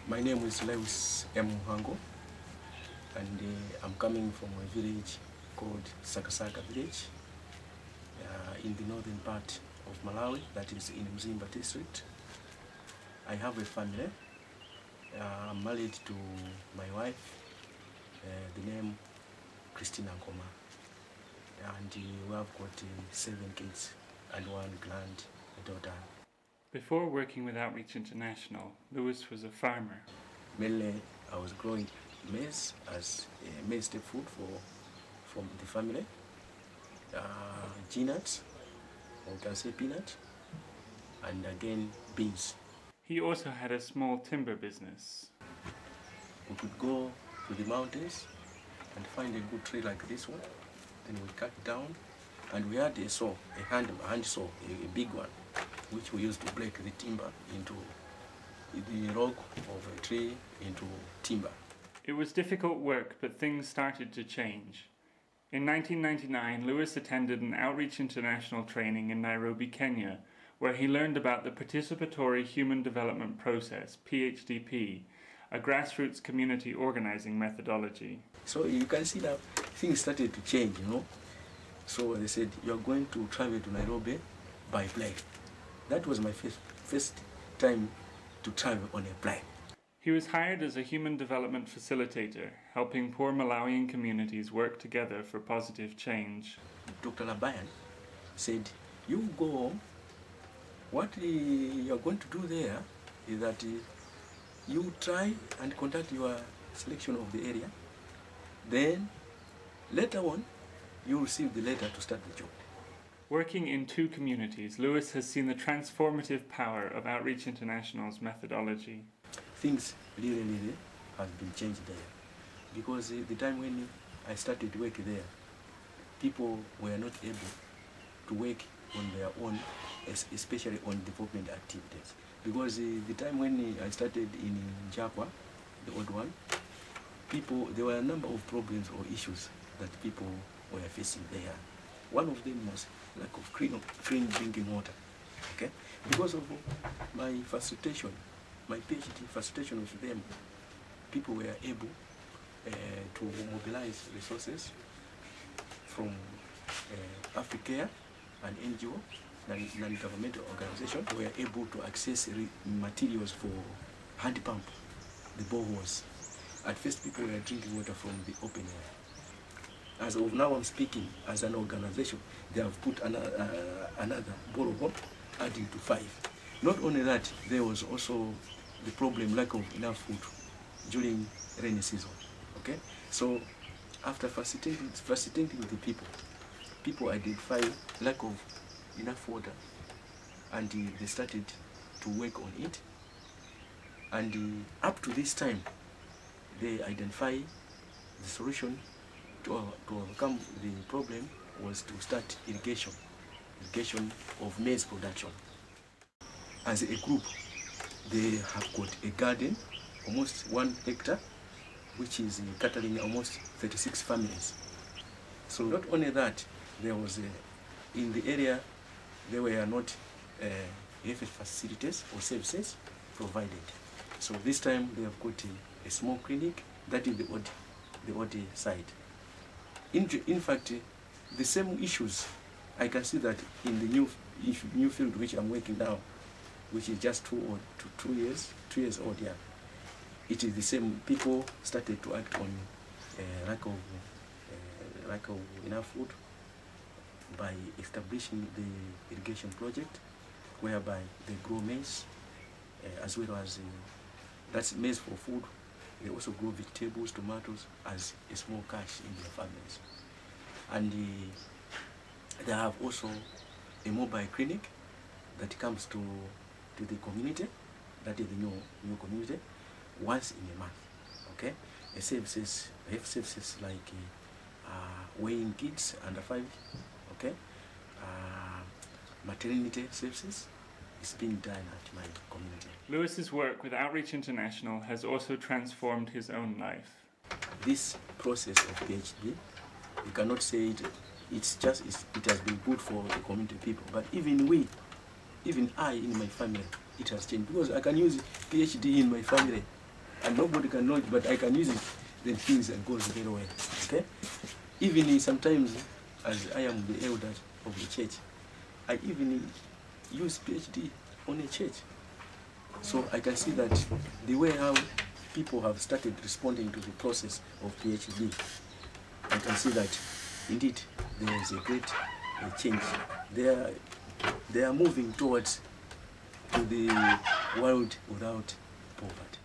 My name is Lewis M. Muhango, and I'm coming from a village called Sakasaka village in the northern part of Malawi, that is in Mzimba district. I have a family. I'm married to my wife, the name Christina Nkoma, and we have got 7 kids and 1 granddaughter. Before working with Outreach International, Lewis was a farmer. Mainly, I was growing maize as a mainstay food for the family. Peanuts, or you can say peanut, and again beans. He also had a small timber business. We could go to the mountains and find a good tree like this one, then we cut it down, and we had a saw, a hand saw, a big one, which we used to break the timber into the log of a tree into timber. It was difficult work, but things started to change. In 1999, Lewis attended an Outreach International training in Nairobi, Kenya, where he learned about the Participatory Human Development Process, PHDP, a grassroots community organizing methodology. So you can see that things started to change, you know. So they said, you're going to travel to Nairobi by plane. That was my first time to travel on a plane. He was hired as a human development facilitator, helping poor Malawian communities work together for positive change. Dr. Labayan said, you go home. What you're going to do there is that you try and conduct your selection of the area. Then, later on, you receive the letter to start the job. Working in 2 communities, Lewis has seen the transformative power of Outreach International's methodology. Things really have been changed there. Because the time when I started work there, people were not able to work on their own, especially on development activities. Because the time when I started in Japwa, the old one, there were a number of problems or issues that people were facing there. One of them was lack of clean drinking water. Okay? Because of my facilitation, my PhD facilitation with them, people were able to mobilize resources from Africare, an NGO, non-governmental organization. We were able to access materials for hand pump, the boreholes. At first, people were drinking water from the open air. As of now, I'm speaking as an organization. They have put another borehole, adding to 5. Not only that, there was also the problem lack of enough food during rainy season. Okay, so after facilitating with the people identify lack of enough water, and they started to work on it. And up to this time, they identify the solution to overcome the problem was to start irrigation of maize production. As a group, they have got a garden, almost 1 hectare, which is catering almost 36 families. So not only that, there was in the area there were not health facilities or services provided. So this time they have got a small clinic. That is the odd side. In fact, the same issues I can see that in the new field which I'm working now, which is just 2 years old. Yeah, it is the same. People started to act on lack of enough food by establishing the irrigation project, whereby they grow maize as well as that's maize for food. They also grow vegetables, tomatoes as a small cash in their families. And they have also a mobile clinic that comes to the community, that is the new community, once in a month. Okay, health services like weighing kids under 5. Okay, maternity services is being done at my community. Lewis's work with Outreach International has also transformed his own life. This process of PhD, you cannot say it has been good for the community people, but even I in my family, it has changed, because I can use PhD in my family and nobody can know it, but I can use it, then things are going very well. Okay? Even sometimes, as I am the elder of the church, I even use PhD on a church. So I can see that the way how people have started responding to the process of PhD, I can see that indeed there is a great change. They are moving towards the world without poverty.